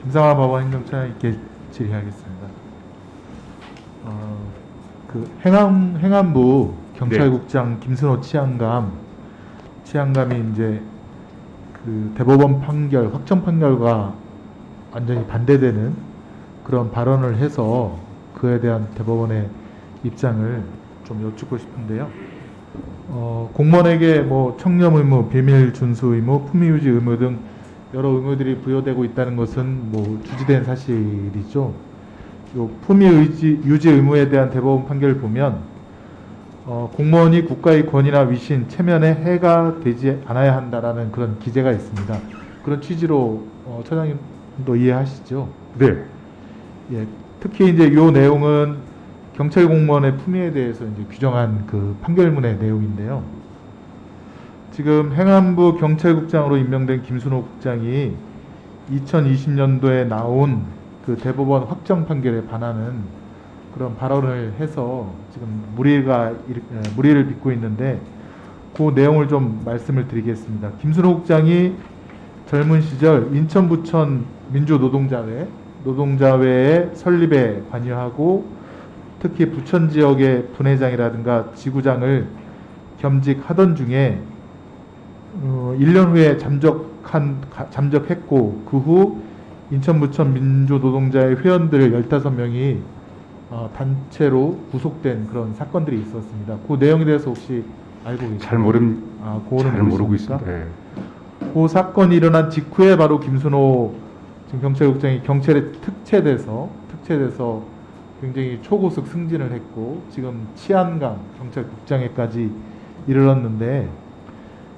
김상화 법원행정처장님께 질의하겠습니다. 그 행안부 경찰국장 김순호 치안감이 이제 그 대법원 판결, 확정 판결과 완전히 반대되는 그런 발언을 해서 그에 대한 대법원의 입장을 좀 여쭙고 싶은데요. 공무원에게 뭐 청렴 의무, 비밀 준수 의무, 품위 유지 의무 등 여러 의무들이 부여되고 있다는 것은 뭐 주지된 사실이죠. 요 품위 유지 의무에 대한 대법원 판결을 보면 공무원이 국가의 권위나 위신, 체면에 해가 되지 않아야 한다라는 그런 기재가 있습니다. 그런 취지로 처장님도 이해하시죠? 네. 예, 특히 이제 요 내용은 경찰 공무원의 품위에 대해서 이제 규정한 그 판결문의 내용인데요. 지금 행안부 경찰국장으로 임명된 김순호 국장이 2020년도에 나온 그 대법원 확정 판결에 반하는 그런 발언을 해서 지금 물의를 빚고 있는데 그 내용을 좀 말씀을 드리겠습니다. 김순호 국장이 젊은 시절 인천 부천 노동자회의 설립에 관여하고 특히 부천 지역의 분회장이라든가 지구장을 겸직하던 중에 1년 후에 잠적했고 그 후 인천 부천 민주노동자의 회원들 15명이 단체로 구속된 그런 사건들이 있었습니다. 그 내용에 대해서 혹시 알고 계세요? 잘 모르고 있습니다. 네. 그 사건이 일어난 직후에 바로 김순호 지금 경찰국장이 경찰에 특채돼서 굉장히 초고속 승진을 했고 지금 치안감 경찰국장에까지 이르렀는데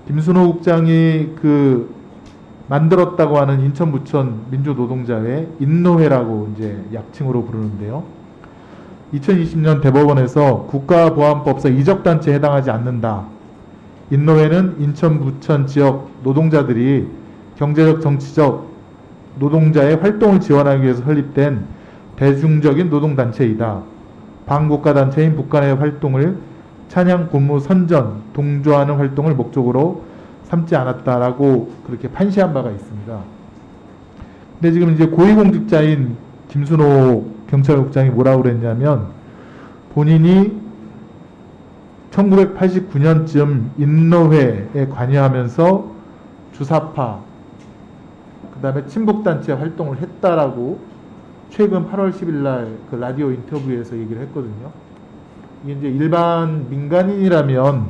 김순호 국장이 그 만들었다고 하는 인천 부천 민주노동자회 인노회라고 이제 약칭으로 부르는데요. 2020년 대법원에서 국가보안법상 이적단체에 해당하지 않는다. 인노회는 인천 부천 지역 노동자들이 경제적 정치적 노동자의 활동을 지원하기 위해서 설립된 대중적인 노동단체이다. 반국가단체인 북한의 활동을 찬양, 군무, 선전, 동조하는 활동을 목적으로 삼지 않았다라고 그렇게 판시한 바가 있습니다. 근데 지금 이제 고위공직자인 김순호 경찰국장이 뭐라고 그랬냐면 본인이 1989년쯤 인노회에 관여하면서 주사파, 그 다음에 친북단체 활동을 했다라고 최근 8월 10일 날 그 라디오 인터뷰에서 얘기를 했거든요. 이게 이제 일반 민간인이라면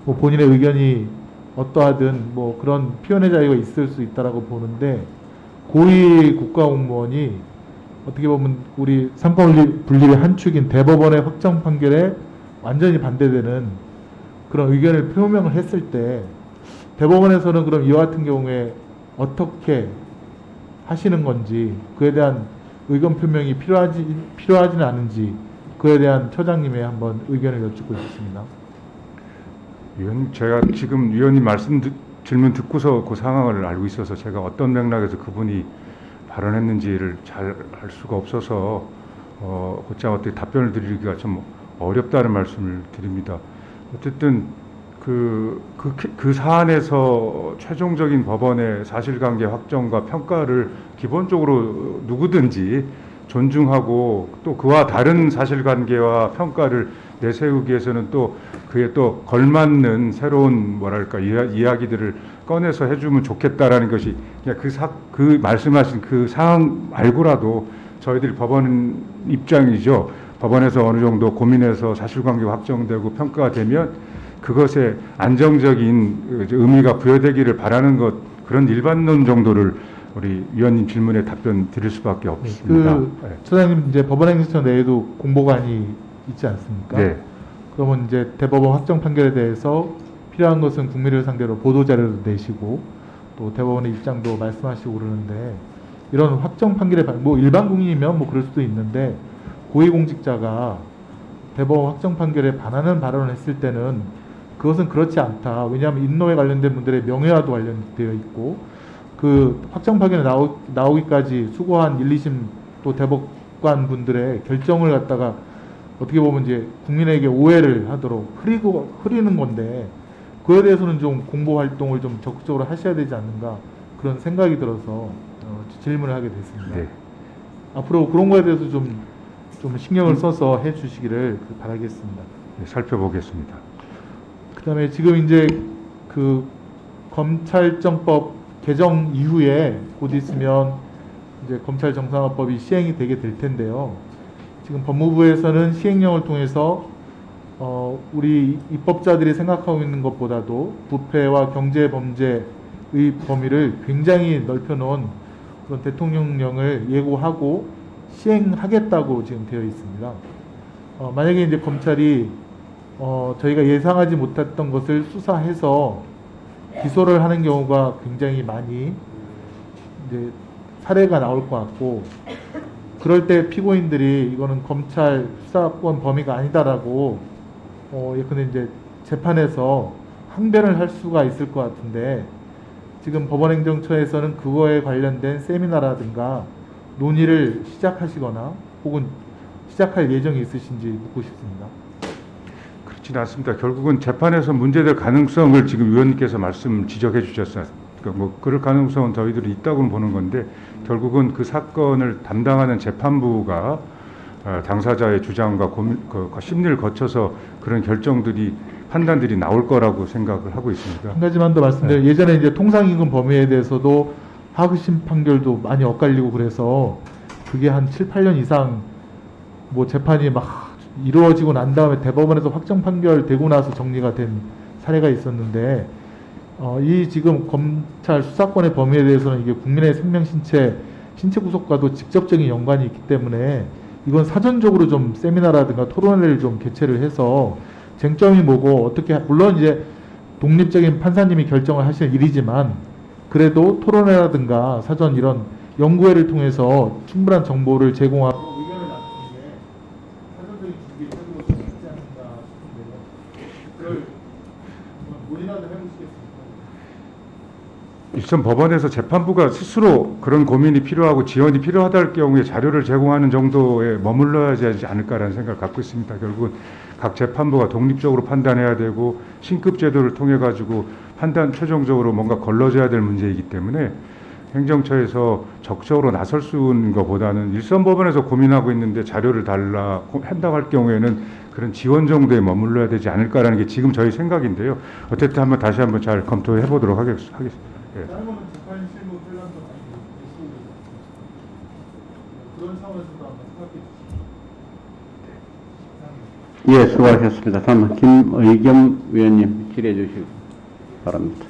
뭐 본인의 의견이 어떠하든 뭐 그런 표현의 자유가 있을 수 있다라고 보는데 고위 국가공무원이 어떻게 보면 우리 삼권분립의 한 축인 대법원의 확정 판결에 완전히 반대되는 그런 의견을 표명을 했을 때 대법원에서는 그럼 이와 같은 경우에 어떻게 하시는 건지 그에 대한 의견 표명이 필요하지는 않은지 그에 대한 처장님의 한번 의견을 여쭙고 있습니다. 위원님, 제가 지금 위원님 질문 듣고서 그 상황을 알고 있어서 제가 어떤 맥락에서 그분이 발언했는지를 잘 알 수가 없어서 곧장 어떻게 답변을 드리기가 좀 어렵다는 말씀을 드립니다. 어쨌든 그 사안에서 최종적인 법원의 사실관계 확정과 평가를 기본적으로 누구든지 존중하고 또 그와 다른 사실관계와 평가를 내세우기 위해서는 또 그에 또 걸맞는 새로운 뭐랄까 이야기들을 꺼내서 해주면 좋겠다라는 것이 그냥 그 말씀하신 그 상황 말고라도 저희들이 법원 입장이죠. 법원에서 어느 정도 고민해서 사실관계가 확정되고 평가가 되면 그것에 안정적인 의미가 부여되기를 바라는 것 그런 일반론 정도를 우리 위원님 질문에 답변 드릴 수밖에 없습니다. 처장님 이제 법원행정처 내에도 공보관이 있지 않습니까? 네. 그러면 이제 대법원 확정 판결에 대해서 필요한 것은 국민을 상대로 보도 자료도 내시고 또 대법원의 입장도 말씀하시고 그러는데 이런 확정 판결에 뭐 일반 국민이면 뭐 그럴 수도 있는데 고위공직자가 대법원 확정 판결에 반하는 발언을 했을 때는 그것은 그렇지 않다. 왜냐하면 인노에 관련된 분들의 명예와도 관련되어 있고 그 확정 판결에 나오기까지 수고한 1, 2심 또 대법관 분들의 결정을 갖다가 어떻게 보면 이제 국민에게 오해를 하도록 흐리는 건데 그에 대해서는 좀 공보 활동을 좀 적극적으로 하셔야 되지 않는가 그런 생각이 들어서 질문을 하게 됐습니다. 네. 앞으로 그런 거에 대해서 좀 신경을 써서 해주시기를 바라겠습니다. 네, 살펴보겠습니다. 그다음에 지금 이제 그 검찰정법 개정 이후에 곧 있으면 이제 검찰정상화법이 시행이 되게 될 텐데요. 지금 법무부에서는 시행령을 통해서 우리 입법자들이 생각하고 있는 것보다도 부패와 경제 범죄의 범위를 굉장히 넓혀놓은 그런 대통령령을 예고하고 시행하겠다고 지금 되어 있습니다. 만약에 이제 검찰이 저희가 예상하지 못했던 것을 수사해서 기소를 하는 경우가 굉장히 많이 이제 사례가 나올 것 같고, 그럴 때 피고인들이 이거는 검찰 수사권 범위가 아니다라고 예컨대 이제 재판에서 항변을 할 수가 있을 것 같은데, 지금 법원행정처에서는 그거에 관련된 세미나라든가 논의를 시작하시거나 혹은 시작할 예정이 있으신지 묻고 싶습니다. 그렇지는 않습니다. 결국은 재판에서 문제될 가능성을 지금 위원님께서 말씀 지적해 주셨어요. 그러니까 뭐 그럴 가능성은 저희들이 있다고 보는 건데, 결국은 그 사건을 담당하는 재판부가 당사자의 주장과 심리를 거쳐서 그런 결정들이 판단들이 나올 거라고 생각을 하고 있습니다. 한 가지만 더 말씀드리면, 네. 예전에 이제 통상임금 범위에 대해서도 하급심 판결도 많이 엇갈리고 그래서 그게 한 7, 8년 이상 뭐 재판이 막 이루어지고 난 다음에 대법원에서 확정 판결되고 나서 정리가 된 사례가 있었는데, 이 지금 검찰 수사권의 범위에 대해서는 이게 국민의 생명, 신체 구속과도 직접적인 연관이 있기 때문에 이건 사전적으로 좀 세미나라든가 토론회를 좀 개최를 해서 쟁점이 뭐고 어떻게, 물론 이제 독립적인 판사님이 결정을 하실 일이지만 그래도 토론회라든가 사전 이런 연구회를 통해서 충분한 정보를 제공하고 의견을 나누는 게 사전적인 준비에 필요로 좀 있지 않는가 싶은데요. 그걸 논의라도 해보시겠습니까? 일선 법원에서 재판부가 스스로 그런 고민이 필요하고 지원이 필요하다 할 경우에 자료를 제공하는 정도에 머물러야 하지 않을까라는 생각을 갖고 있습니다. 결국은 각 재판부가 독립적으로 판단해야 되고 신급 제도를 통해 가지고 판단 최종적으로 뭔가 걸러져야 될 문제이기 때문에 행정처에서 적극적으로 나설 수 있는 것보다는 일선 법원에서 고민하고 있는데 자료를 달라 한다고 할 경우에는 그런 지원 정도에 머물러야 되지 않을까라는 게 지금 저희 생각인데요. 어쨌든 다시 한번 잘 검토해 보도록 하겠습니다. 예. 다른 거는 재판 실무 혼란도 많이 계시고 그런 차원에서도 한번 생각해 주시기 바랍니다. 예, 수고하셨습니다. 다음 김의겸 위원님 질의해 주시기 바랍니다.